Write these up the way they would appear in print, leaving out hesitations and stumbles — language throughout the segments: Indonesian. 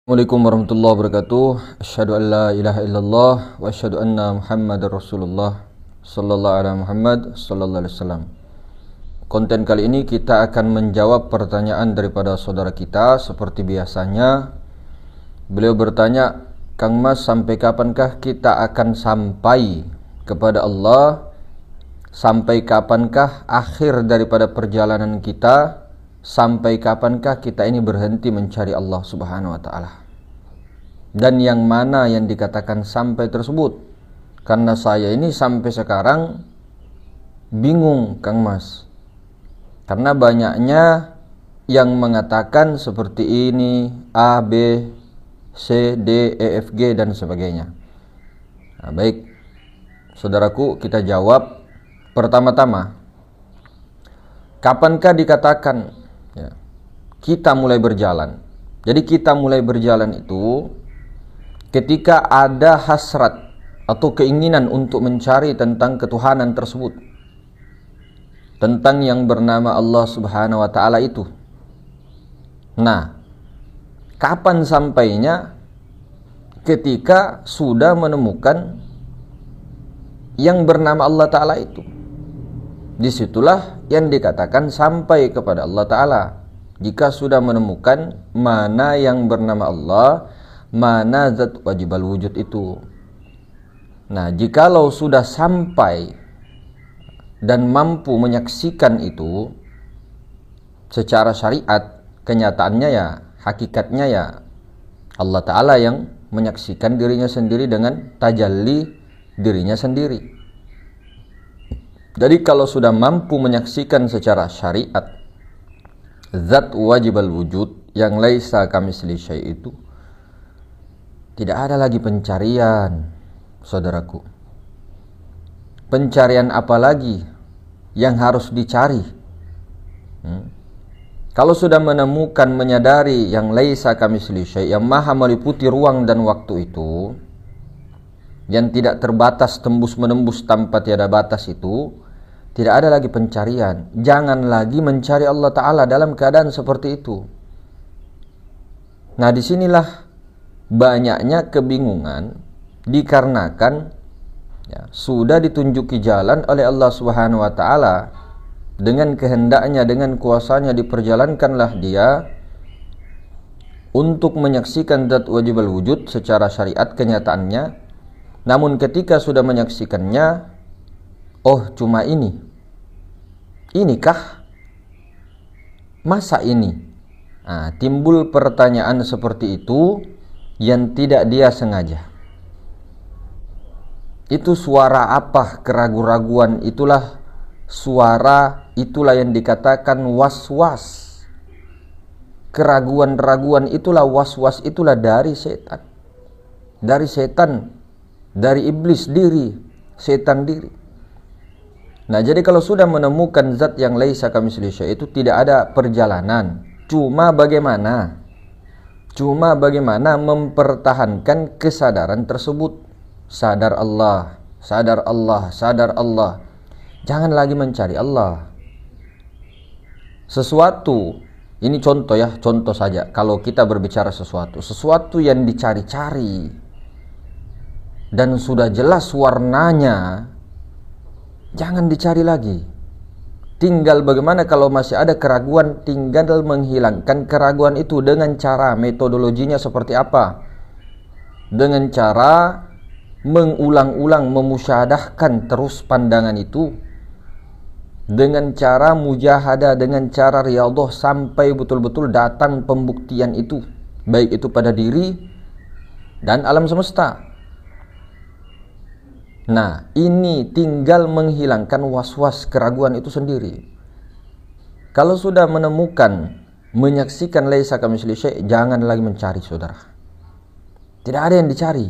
Assalamualaikum warahmatullahi wabarakatuh. Asyhadu an la ilaha illallah wa asyhadu anna Muhammadar Rasulullah sallallahu alaihi Muhammad sallallahu alaihi wasallam. Konten kali ini kita akan menjawab pertanyaan daripada saudara kita seperti biasanya. Beliau bertanya, "Kang Mas, sampai kapankah kita akan sampai kepada Allah? Sampai kapankah akhir daripada perjalanan kita? Sampai kapankah kita ini berhenti mencari Allah Subhanahu wa ta'ala? Dan yang mana yang dikatakan sampai tersebut? Karena saya ini sampai sekarang bingung, Kang Mas. Karena banyaknya yang mengatakan seperti ini, A, B, C, D, E, F, G, dan sebagainya. Nah, baik, saudaraku, kita jawab. Pertama-tama, kapankah dikatakan kita mulai berjalan? Jadi kita mulai berjalan itu ketika ada hasrat atau keinginan untuk mencari tentang ketuhanan tersebut, tentang yang bernama Allah Subhanahu wa ta'ala itu. Nah, kapan sampainya? Ketika sudah menemukan yang bernama Allah ta'ala itu. Disitulah yang dikatakan sampai kepada Allah ta'ala. Jika sudah menemukan mana yang bernama Allah, mana zat wajibal wujud itu. Nah, jikalau sudah sampai dan mampu menyaksikan itu secara syariat, kenyataannya ya, hakikatnya ya Allah Ta'ala yang menyaksikan dirinya sendiri dengan tajalli dirinya sendiri. Jadi kalau sudah mampu menyaksikan secara syariat zat wajibal wujud yang laisa kamitslihi syai' itu, tidak ada lagi pencarian, saudaraku. Pencarian apa lagi yang harus dicari? Kalau sudah menemukan, menyadari yang laisa kamitslihi syai', yang maha meliputi ruang dan waktu itu, yang tidak terbatas, tembus menembus tanpa tiada batas itu, tidak ada lagi pencarian. Jangan lagi mencari Allah Ta'ala dalam keadaan seperti itu. Nah, disinilah banyaknya kebingungan dikarenakan sudah ditunjuki jalan oleh Allah Subhanahu wa ta'ala. Dengan kehendaknya, dengan kuasanya diperjalankanlah dia untuk menyaksikan zat wajibal wujud secara syariat kenyataannya. Namun ketika sudah menyaksikannya, oh cuma ini. Inikah? Masa ini? Nah, timbul pertanyaan seperti itu yang tidak dia sengaja. Itu suara apa? Keraguan-raguan itulah suara, itulah yang dikatakan was-was. Keraguan-raguan itulah was-was, itulah dari setan. Dari setan, dari iblis diri, setan diri. Nah, jadi kalau sudah menemukan zat yang laisa kamitslihi syai' itu tidak ada perjalanan. Cuma bagaimana mempertahankan kesadaran tersebut. Sadar Allah, sadar Allah, sadar Allah. Jangan lagi mencari Allah. Sesuatu, ini contoh ya, contoh saja. Kalau kita berbicara sesuatu yang dicari-cari dan sudah jelas warnanya, jangan dicari lagi. Tinggal bagaimana kalau masih ada keraguan, tinggal menghilangkan keraguan itu dengan cara, metodologinya seperti apa? Dengan cara mengulang-ulang, memusyahadahkan terus pandangan itu. Dengan cara mujahadah, dengan cara riyadhah sampai betul-betul datang pembuktian itu. Baik itu pada diri dan alam semesta. Nah, ini tinggal menghilangkan was-was keraguan itu sendiri. Kalau sudah menemukan, menyaksikan laisa kamitslihi syai', jangan lagi mencari, saudara. Tidak ada yang dicari.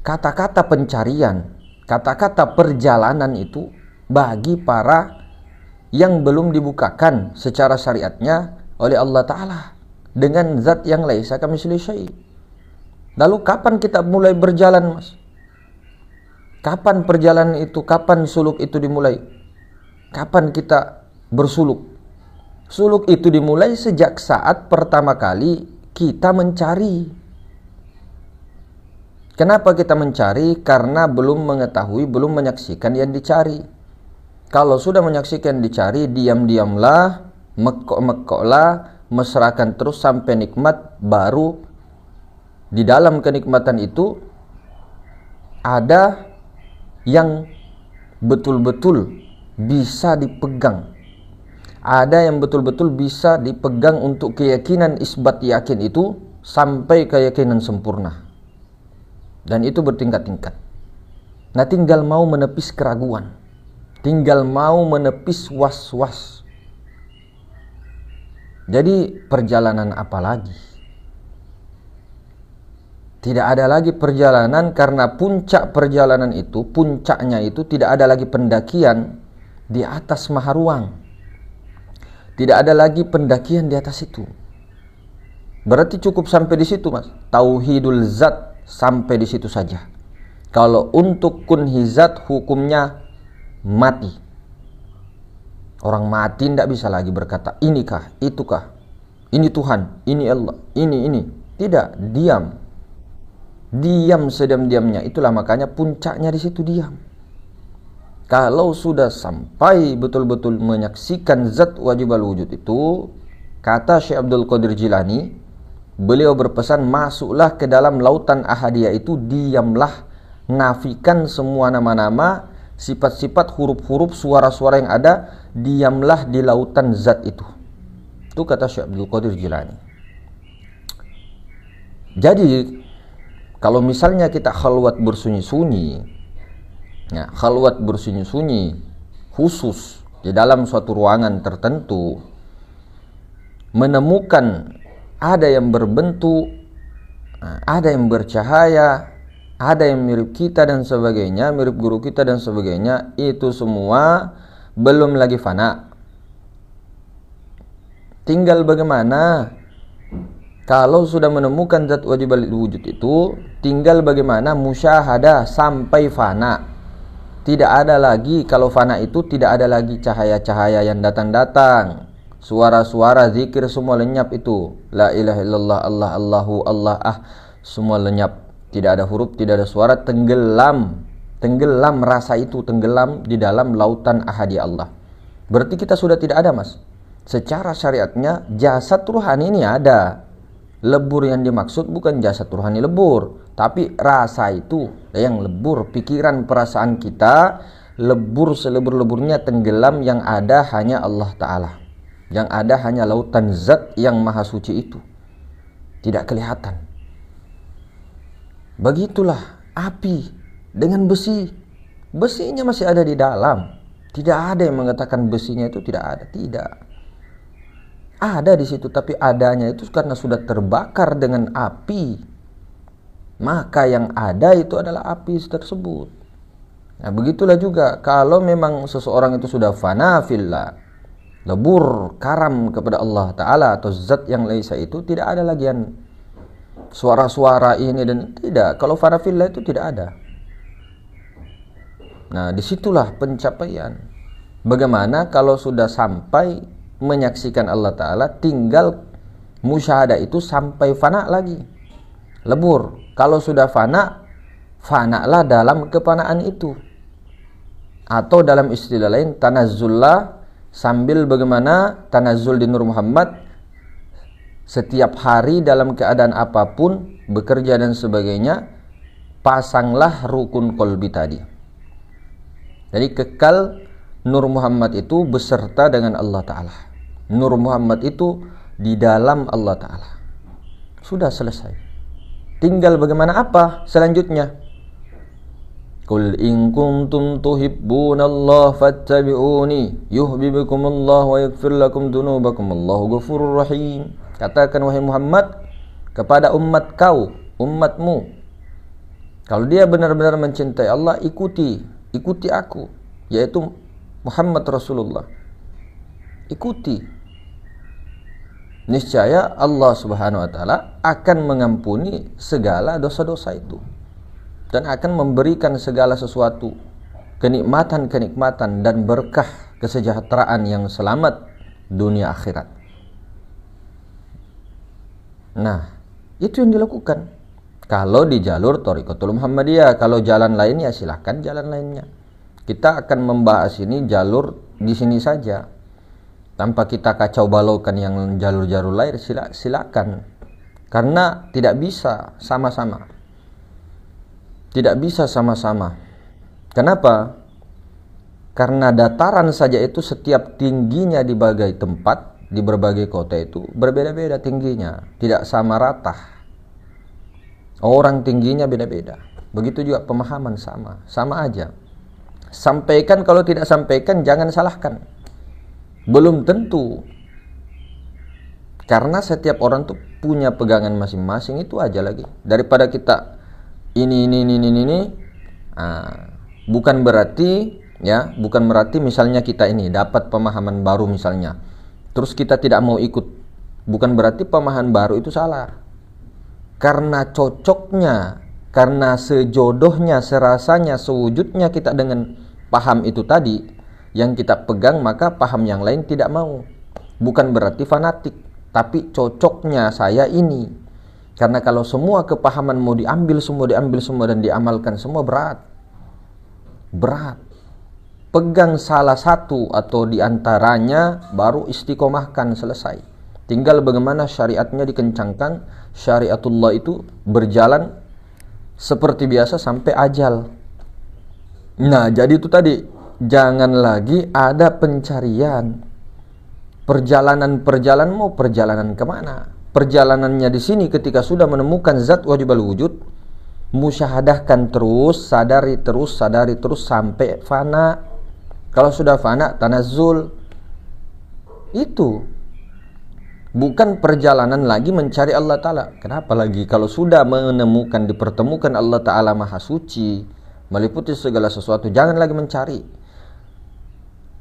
Kata-kata pencarian, kata-kata perjalanan itu bagi para yang belum dibukakan secara syariatnya oleh Allah Ta'ala dengan zat yang laisa kamitslihi syai'. Lalu kapan kita mulai berjalan, Mas? Kapan perjalanan itu? Kapan suluk itu dimulai? Kapan kita bersuluk? Suluk itu dimulai sejak saat pertama kali kita mencari. Kenapa kita mencari? Karena belum mengetahui, belum menyaksikan yang dicari. Kalau sudah menyaksikan yang dicari, diam-diamlah, mekok-mekoklah, mesrakan terus sampai nikmat. Baru di dalam kenikmatan itu ada yang betul-betul bisa dipegang. Ada yang betul-betul bisa dipegang untuk keyakinan isbat yakin itu sampai keyakinan sempurna. Dan itu bertingkat-tingkat. Nah, tinggal mau menepis keraguan, tinggal mau menepis was-was. Jadi perjalanan apa lagi? Tidak ada lagi perjalanan, karena puncak perjalanan itu, puncaknya itu tidak ada lagi pendakian di atas Maharuang. Tidak ada lagi pendakian di atas itu. Berarti cukup sampai di situ, Mas. Tauhidul zat sampai di situ saja. Kalau untuk kunhi zat hukumnya mati. Orang mati tidak bisa lagi berkata inikah, itukah, ini Tuhan, ini Allah, ini. Tidak, diam. Diam sediam-diamnya. Itulah makanya puncaknya di situ, diam. Kalau sudah sampai betul-betul menyaksikan zat wajib al-wujud itu, kata Syekh Abdul Qadir Jilani, beliau berpesan, masuklah ke dalam lautan ahadiyah itu, diamlah, nafikan semua nama-nama, sifat-sifat, huruf-huruf, suara-suara yang ada, diamlah di lautan zat itu. Itu kata Syekh Abdul Qadir Jilani. Jadi kalau misalnya kita khalwat bersunyi-sunyi, ya, khalwat bersunyi-sunyi khusus di dalam suatu ruangan tertentu, menemukan ada yang berbentuk, ada yang bercahaya, ada yang mirip kita dan sebagainya, mirip guru kita dan sebagainya, itu semua belum lagi fana. Tinggal bagaimana kalau sudah menemukan zat wajib al-wujud itu, tinggal bagaimana musyahadah sampai fana. Tidak ada lagi, kalau fana itu tidak ada lagi cahaya-cahaya yang datang-datang, suara-suara zikir semua lenyap itu. La ilaha illallah, Allah, Allahu, Allah, semua lenyap. Tidak ada huruf, tidak ada suara, tenggelam. Tenggelam rasa itu, tenggelam di dalam lautan ahadi Allah. Berarti kita sudah tidak ada, Mas. Secara syariatnya jasad ruhani ini ada. Lebur yang dimaksud bukan jasad ruhani lebur, tapi rasa itu yang lebur, pikiran perasaan kita lebur selebur-leburnya, tenggelam, yang ada hanya Allah Ta'ala, yang ada hanya lautan zat yang maha suci itu, tidak kelihatan. Begitulah api dengan besi, besinya masih ada di dalam. Tidak ada yang mengatakan besinya itu tidak ada, tidak ada di situ, tapi adanya itu karena sudah terbakar dengan api. Maka yang ada itu adalah api tersebut. Nah, begitulah juga kalau memang seseorang itu sudah fana fillah, lebur, karam kepada Allah Ta'ala atau zat yang laisa itu, tidak ada lagi yang suara-suara ini dan tidak. Kalau fana fillah itu tidak ada. Nah, disitulah pencapaian. Bagaimana kalau sudah sampai menyaksikan Allah Ta'ala, tinggal musyahadah itu sampai fana lagi, lebur. Kalau sudah fana, fanalah dalam kefanaan itu, atau dalam istilah lain tanazzullah, sambil bagaimana tanazzul di Nur Muhammad, setiap hari dalam keadaan apapun, bekerja dan sebagainya, pasanglah rukun kolbi tadi. Jadi kekal Nur Muhammad itu beserta dengan Allah Ta'ala. Nur Muhammad itu di dalam Allah Ta'ala. Sudah selesai. Tinggal bagaimana apa selanjutnya. Qul in kuntum tuhibbunallah fattabi'uni yuhibbukumullah wa yaghfir lakum dunubakum Allahu ghafurur rahim. Katakan wahai Muhammad kepada umat kau, umatmu, kalau dia benar-benar mencintai Allah, ikuti aku, yaitu Muhammad Rasulullah. Ikuti. Niscaya Allah Subhanahu wa taala akan mengampuni segala dosa-dosa itu dan akan memberikan segala sesuatu, kenikmatan-kenikmatan dan berkah kesejahteraan yang selamat dunia akhirat. Nah, itu yang dilakukan. Kalau di jalur Thariqatul Muhammadiyah, kalau jalan lainnya silahkan jalan lainnya. Kita akan membahas ini jalur di sini saja. Tanpa kita kacau balaukan yang jalur-jalur lain, silakan. Karena tidak bisa sama-sama. Tidak bisa sama-sama. Kenapa? Karena dataran saja itu setiap tingginya di berbagai tempat, di berbagai kota itu berbeda-beda tingginya, tidak sama rata. Orang tingginya beda-beda. Begitu juga pemahaman sama aja. Sampaikan, kalau tidak sampaikan jangan salahkan. Belum tentu. Karena setiap orang tuh punya pegangan masing-masing, itu aja lagi. Daripada kita ini. Bukan berarti misalnya kita ini dapat pemahaman baru misalnya, terus kita tidak mau ikut. Bukan berarti pemahaman baru itu salah. Karena cocoknya, karena sejodohnya, serasanya, sewujudnya kita dengan paham itu tadi yang kita pegang, maka paham yang lain tidak mau. Bukan berarti fanatik, tapi cocoknya saya ini. Karena kalau semua kepahaman mau diambil semua dan diamalkan semua, berat. Pegang salah satu atau diantaranya, baru istiqomahkan, selesai. Tinggal bagaimana syariatnya dikencangkan, syariatullah itu berjalan seperti biasa sampai ajal. Nah, jadi itu tadi, jangan lagi ada pencarian. Perjalanan mau perjalanan kemana? Perjalanannya di sini ketika sudah menemukan zat wajibal wujud, musyahadahkan terus, sadari terus sampai fana. Kalau sudah fana, tanazzul. Itu bukan perjalanan lagi mencari Allah Ta'ala. Kenapa lagi? Kalau sudah menemukan, dipertemukan Allah Ta'ala Maha Suci, meliputi segala sesuatu, jangan lagi mencari.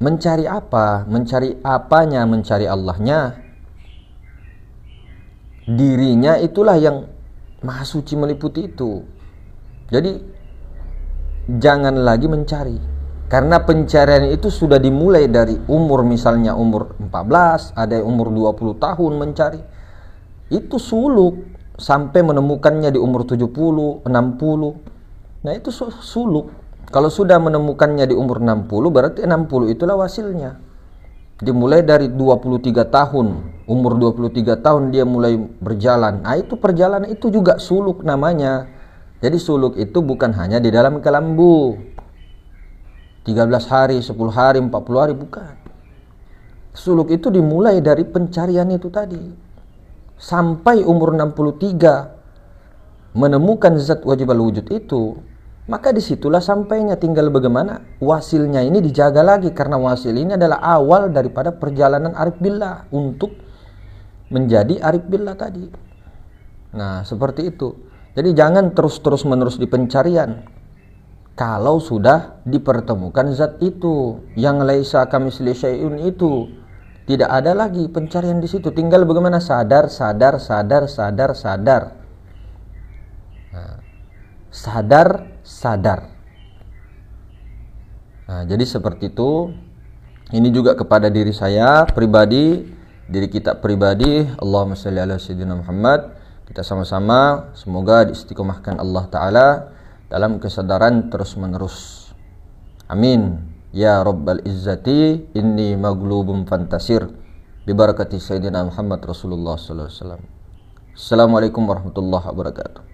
Mencari apa? Mencari apanya? Mencari Allahnya. Dirinya itulah yang Maha Suci meliputi itu. Jadi jangan lagi mencari. Karena pencarian itu sudah dimulai dari umur, misalnya umur 14, ada yang umur 20 tahun mencari. Itu suluk sampai menemukannya di umur 70, 60. Nah, itu suluk. Kalau sudah menemukannya di umur 60, berarti 60 itulah wasilnya. Dimulai dari 23 tahun, umur 23 tahun dia mulai berjalan. Nah, itu perjalanan itu juga suluk namanya. Jadi suluk itu bukan hanya di dalam kelambu. 13 hari, 10 hari, 40 hari, bukan. Suluk itu dimulai dari pencarian itu tadi. Sampai umur 63 menemukan zat wajibal wujud itu, maka disitulah sampainya. Tinggal bagaimana wasilnya ini dijaga lagi, karena wasil ini adalah awal daripada perjalanan arif billah untuk menjadi arif billah tadi. Nah, seperti itu. Jadi jangan terus menerus di pencarian. Kalau sudah dipertemukan zat itu yang laisa kamitsli syai'un itu, tidak ada lagi pencarian di situ. Tinggal bagaimana sadar. Nah, sadar. Nah, jadi seperti itu. Ini juga kepada diri saya pribadi, diri kita pribadi. Allahumma shalli ala sayyidina Muhammad. Kita sama-sama semoga diistiqomahkan Allah Ta'ala dalam kesadaran terus-menerus. Amin. Ya Rabbal Izzati, inni maglubun fantasir. Bibarakati sayyidina Muhammad Rasulullah sallallahu alaihi wasallam. Assalamualaikum warahmatullahi wabarakatuh.